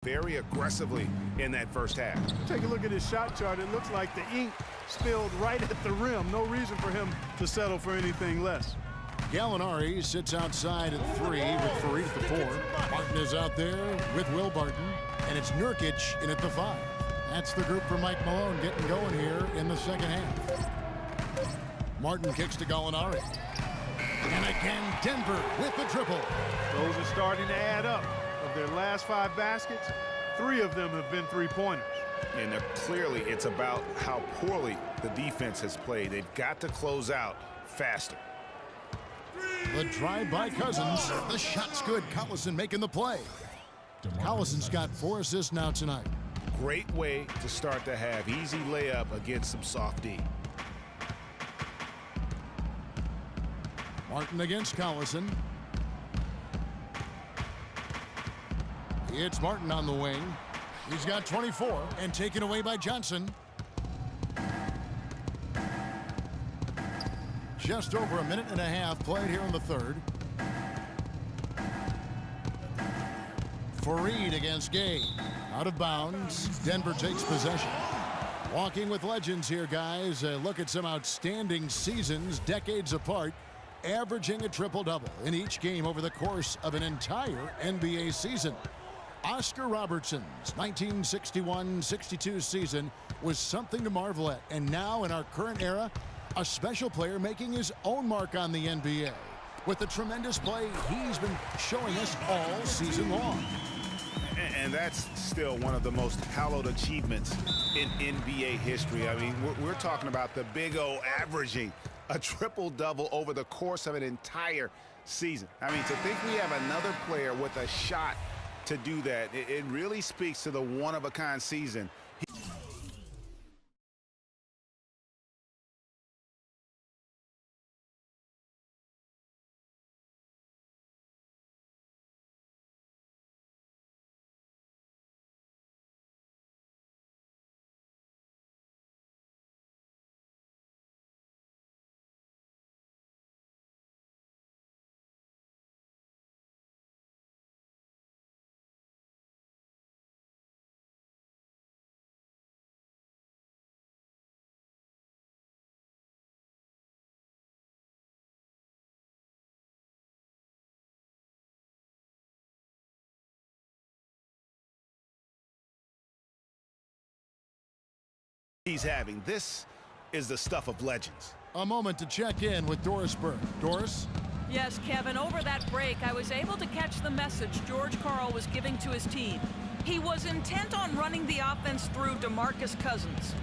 very aggressively in that first half. Take a look at his shot chart. It looks like the ink spilled right at the rim. No reason for him to settle for anything less. Gallinari sits outside at 3 with Fareed at the 4. Martin is out there with Will Barton, and it's Nurkic in at the 5. That's the group for Mike Malone getting going here in the second half. Martin kicks to Gallinari. And again, Denver with the triple. Those are starting to add up. Of their last 5 baskets, 3 of them have been three-pointers. And clearly it's about how poorly the defense has played. They've got to close out faster. The drive by Cousins. The shot's good. Collison making the play. Collison's got 4 assists now tonight. Great way to start the half. Easy layup against some soft D. Martin against Collison. It's Martin on the wing. He's got 24 and taken away by Johnson. Just over a minute and a half played here in the third. Fareed against Gay. Out of bounds. Denver takes possession. Walking with legends here, guys. Look at some outstanding seasons, decades apart, averaging a triple-double in each game over the course of an entire NBA season. Oscar Robertson's 1961-62 season was something to marvel at. And now in our current era, a special player making his own mark on the NBA with the tremendous play he's been showing us all season long. And that's still one of the most hallowed achievements in NBA history. I mean, we're talking about the Big O averaging a triple-double over the course of an entire season. I mean, to think we have another player with a shot to do that, it really speaks to the one-of-a-kind season. He's having. This is the stuff of legends. A moment to check in with Doris Burke. Doris? Yes, Kevin, over that break, I was able to catch the message George Karl was giving to his team. He was intent on running the offense through DeMarcus Cousins.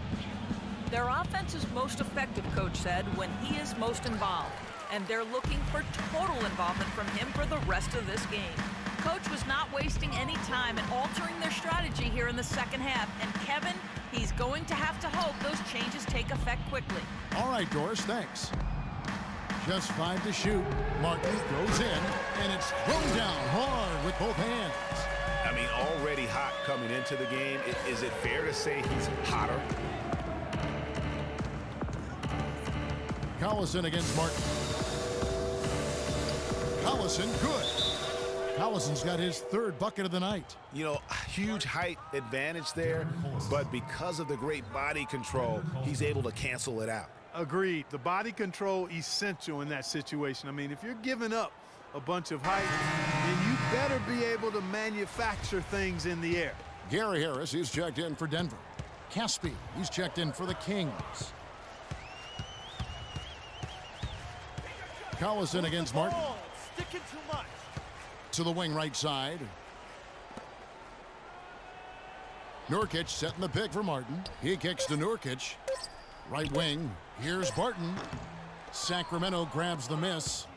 Their offense is most effective, Coach said, when he is most involved. And they're looking for total involvement from him for the rest of this game. Coach was not wasting any time in altering their strategy here in the second half. And Kevin, he's going to have to hope those changes take effect quickly. All right, Doris, thanks. Just 5 to shoot. Martin goes in, and it's thrown down hard with both hands. I mean, already hot coming into the game. Is it fair to say he's hotter? Collison against Martin. Collison, good. Collison's got his 3rd bucket of the night. You know, huge height advantage there, but because of the great body control, he's able to cancel it out. Agreed. The body control essential in that situation. I mean, if you're giving up a bunch of height, then you better be able to manufacture things in the air. Gary Harris, he's checked in for Denver. Caspi, he's checked in for the Kings. Collison against Martin. Sticking too much. To the wing right side. Nurkic setting the pick for Martin. He kicks to Nurkic. Right wing. Here's Barton. Sacramento grabs the miss.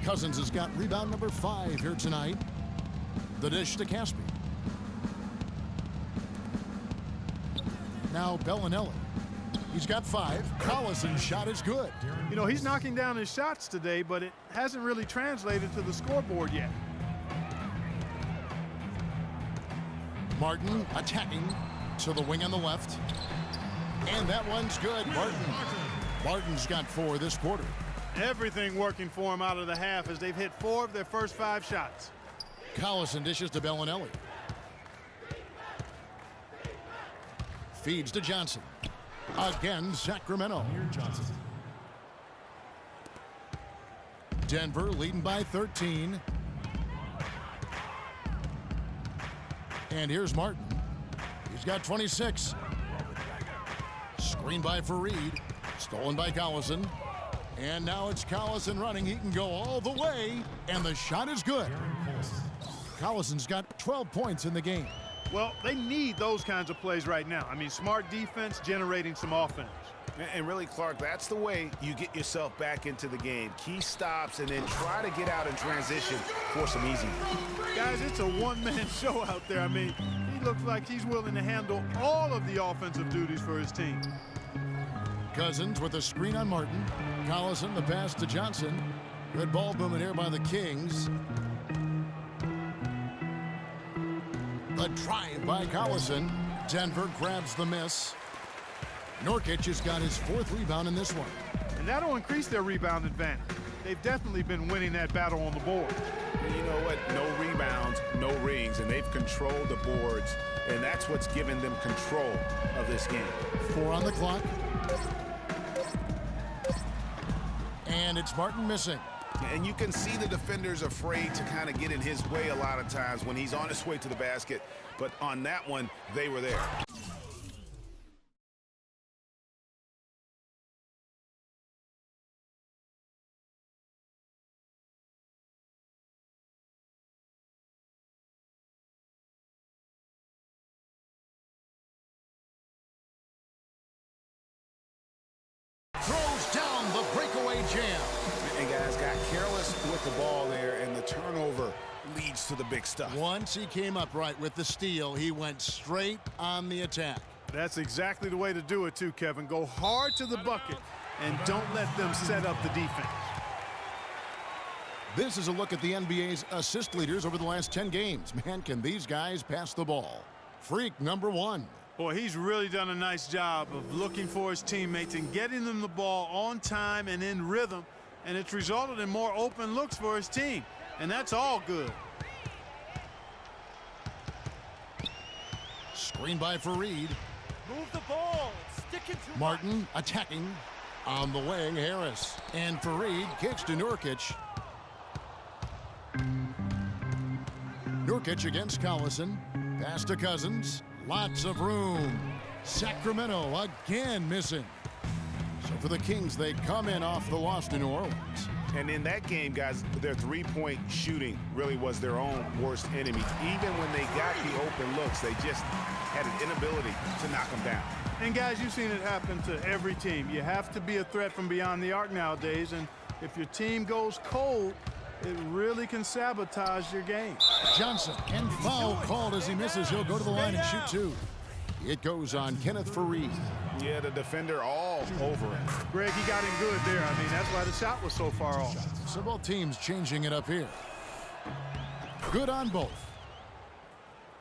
Cousins has got rebound number 5 here tonight. The dish to Caspi. Now Bellinelli. He's got 5. Collison's shot is good. You know, he's knocking down his shots today, but it hasn't really translated to the scoreboard yet. Martin attacking to the wing on the left. And that one's good. Martin's got 4 this quarter. Everything working for him out of the half as they've hit 4 of their first 5 shots. Collison dishes to Bellinelli. Feeds to Johnson. Again, Sacramento. Denver leading by 13. And here's Martin. He's got 26. Screen by Fareed. Stolen by Collison. And now it's Collison running. He can go all the way. And the shot is good. Collison's got 12 points in the game. Well, they need those kinds of plays right now. I mean, smart defense generating some offense. And really, Clark, that's the way you get yourself back into the game. Key stops and then try to get out in transition for some easy. Guys, it's a one-man show out there. I mean, he looks like he's willing to handle all of the offensive duties for his team. Cousins with a screen on Martin. Collison, the pass to Johnson. Good ball movement here by the Kings. The drive by Collison. Denver grabs the miss. Nurkic has got his 4th rebound in this one. And that'll increase their rebound advantage. They've definitely been winning that battle on the board. And you know what? No rebounds, no rings, and they've controlled the boards, and that's what's given them control of this game. 4 on the clock. And it's Martin missing. And you can see the defenders afraid to kind of get in his way a lot of times when he's on his way to the basket. But on that one, they were there. Throws down the breakaway jam. And guys got careless with the ball there, and the turnover leads to the big stuff. Once he came up right with the steal, he went straight on the attack. That's exactly the way to do it too, Kevin. Go hard to the bucket and don't let them set up the defense. This is a look at the NBA's assist leaders over the last 10 games. Man, can these guys pass the ball? Freak number 1. Boy, he's really done a nice job of looking for his teammates and getting them the ball on time and in rhythm, and it's resulted in more open looks for his team, and that's all good. Screen by Fareed. Move the ball. Stick it to Martin attacking on the wing. Harris. And Fareed kicks to Nurkic. Nurkic against Collison. Pass to Cousins. Lots of room. Sacramento again missing. So for the Kings, they come in off the loss to New Orleans. And in that game, guys, their three-point shooting really was their own worst enemy. Even when they got the open looks, they just had an inability to knock them down. And guys, you've seen it happen to every team. You have to be a threat from beyond the arc nowadays, and if your team goes cold, it really can sabotage your game. Johnson, and foul called as he misses. He'll go to the line and shoot 2. It goes on Kenneth Fareed. Yeah, the defender all over him. Greg, he got him good there. I mean, that's why the shot was so far off. So both teams changing it up here. Good on both.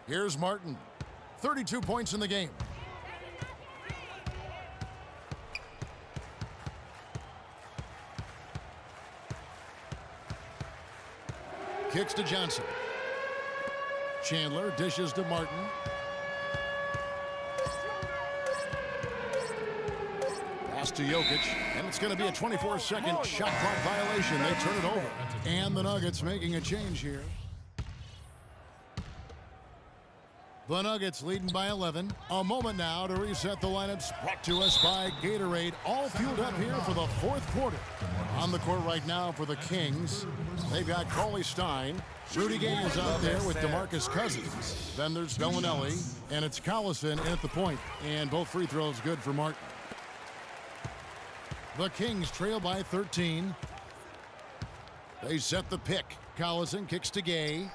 Here's Martin. 32 points in the game. Kicks to Johnson. Chandler dishes to Martin. Pass to Jokic, and it's going to be a 24-second shot clock violation. They turn it over. And the Nuggets making a change here. The Nuggets leading by 11. A moment now to reset the lineups. Brought to us by Gatorade. All fueled up here for the 4th quarter. On the court right now for the Kings, they've got Cauley Stein. Rudy Gay is out there with DeMarcus Cousins. Then there's Bellinelli, and it's Collison in at the point. And both free throws good for Martin. The Kings trail by 13. They set the pick. Collison kicks to Gay.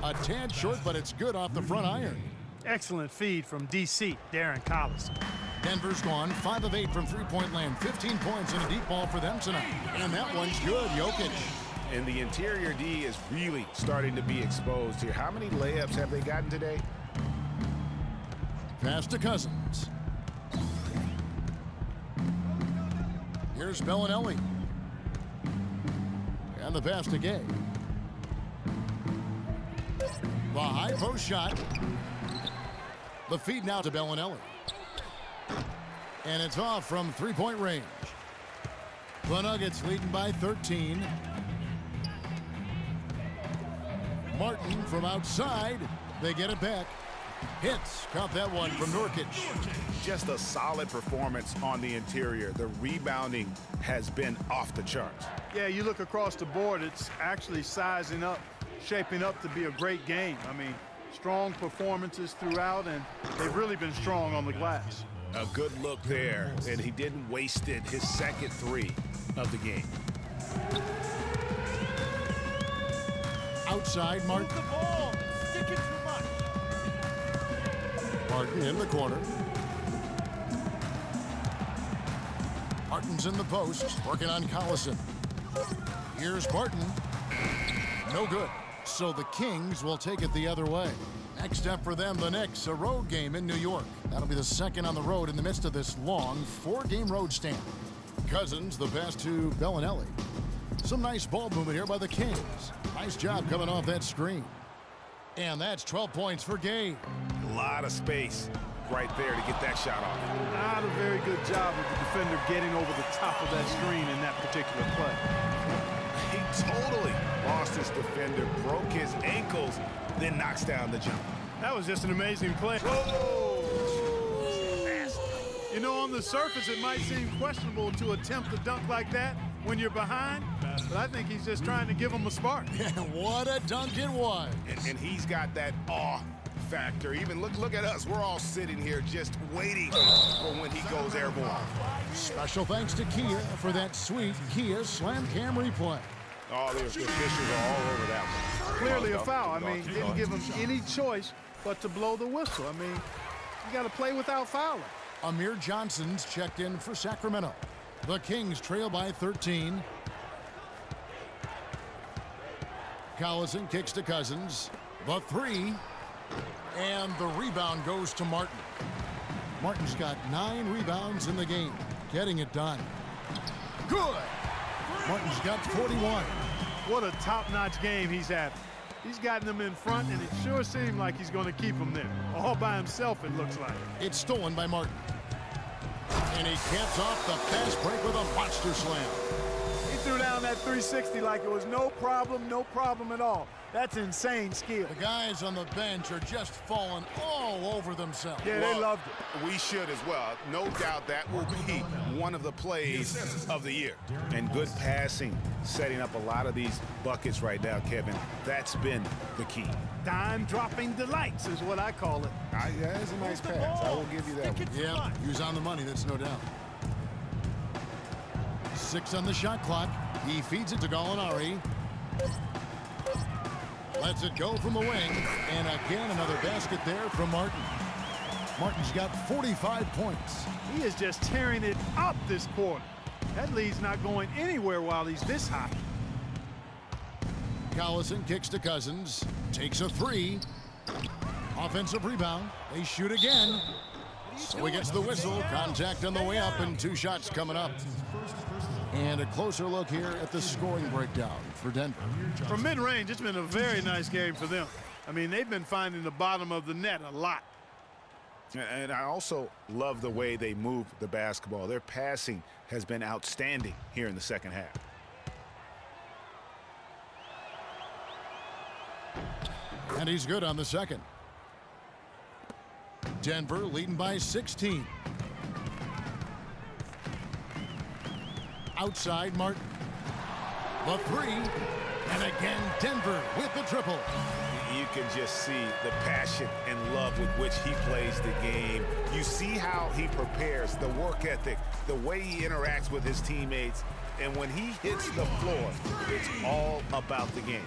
A tad short, but it's good off the front iron. Excellent feed from D.C., Darren Collison. Denver's gone 5 of 8 from three-point land. 15 points and a deep ball for them tonight. And that one's good. Jokic. And the interior D is really starting to be exposed here. How many layups have they gotten today? Pass to Cousins. Here's Bellinelli. And the pass to Gay. The high post shot. The feed now to Bellinelli. And it's off from three-point range. The Nuggets leading by 13. Martin from outside. They get it back. Hits. Caught that one from Nurkic. Just a solid performance on the interior. The rebounding has been off the charts. Yeah, you look across the board, it's actually sizing up, shaping up to be a great game. I mean, strong performances throughout, and they've really been strong on the glass. A good look there, and he didn't waste it. His second three of the game. Outside, Martin. Move the ball. It's sticking too much. Martin in the corner. Martin's in the post, working on Collison. Here's Martin. No good. So the Kings will take it the other way. Next up for them, the Knicks, a road game in New York. That'll be the second on the road in the midst of this long four-game road stand. Cousins, the pass to Bellinelli. Some nice ball movement here by the Kings. Nice job coming off that screen. And that's 12 points for Gabe. A lot of space right there to get that shot off. Not a very good job of the defender getting over the top of that screen in that particular play. He totally lost his defender, broke his ankles, then knocks down the jump. That was just an amazing play. You know, on the surface, it might seem questionable to attempt a dunk like that when you're behind, but I think he's just trying to give him a spark. And what a dunk it was. And he's got that awe factor. Even look at us. We're all sitting here just waiting for when he goes airborne. Special thanks to Kia for that sweet Kia Slam Cam replay. Oh, the officials are all over that one. Clearly a foul. I mean, didn't give him any choice but to blow the whistle. I mean, you got to play without fouling. Amir Johnson's checked in for Sacramento. The Kings trail by 13. Collison kicks to Cousins. The three. And the rebound goes to Martin. Martin's got 9 rebounds in the game. Getting it done. Good. Martin's got 41. What a top-notch game he's having. He's gotten them in front, and it sure seemed like he's going to keep them there. All by himself, it looks like. It's stolen by Martin. And he caps off the fast break with a monster slam. He threw down that 360 like it was no problem at all. That's insane skill. The guys on the bench are just falling all over themselves. Yeah, they loved it. We should as well. No doubt that will be one of the plays of the year. And good passing, setting up a lot of these buckets right now, Kevin. That's been the key. Dime-dropping delights is what I call it. Yeah, that's a nice pass. I will give you that one. Yeah, he was on the money, that's no doubt. 6 on the shot clock. He feeds it to Gallinari. Lets it go from the wing. And again, another basket there from Martin. Martin's got 45 points. He is just tearing it up this quarter. That lead's not going anywhere while he's this hot. Collison kicks to Cousins. Takes a 3. Offensive rebound. They shoot again. So he gets the whistle. Contact on the way up and 2 shots coming up. And a closer look here at the scoring breakdown for Denver. From mid-range, it's been a very nice game for them. I mean, they've been finding the bottom of the net a lot. And I also love the way they move the basketball. Their passing has been outstanding here in the second half. And he's good on the second. Denver leading by 16. Outside, Martin. The 3. And again, Denver with the triple. You can just see the passion and love with which he plays the game. You see how he prepares, the work ethic, the way he interacts with his teammates. And when he hits the floor, it's all about the game.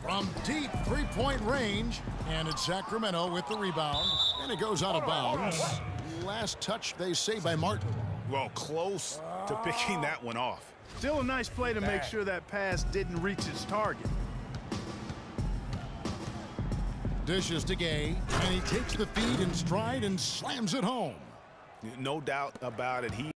From deep three-point range, and it's Sacramento with the rebound, and it goes out of bounds. Last touch, they say, by Martin. Well, close to picking that one off. Still a nice play to make sure that pass didn't reach its target. Dishes to Gay, and he takes the feed in stride and slams it home. No doubt about it. He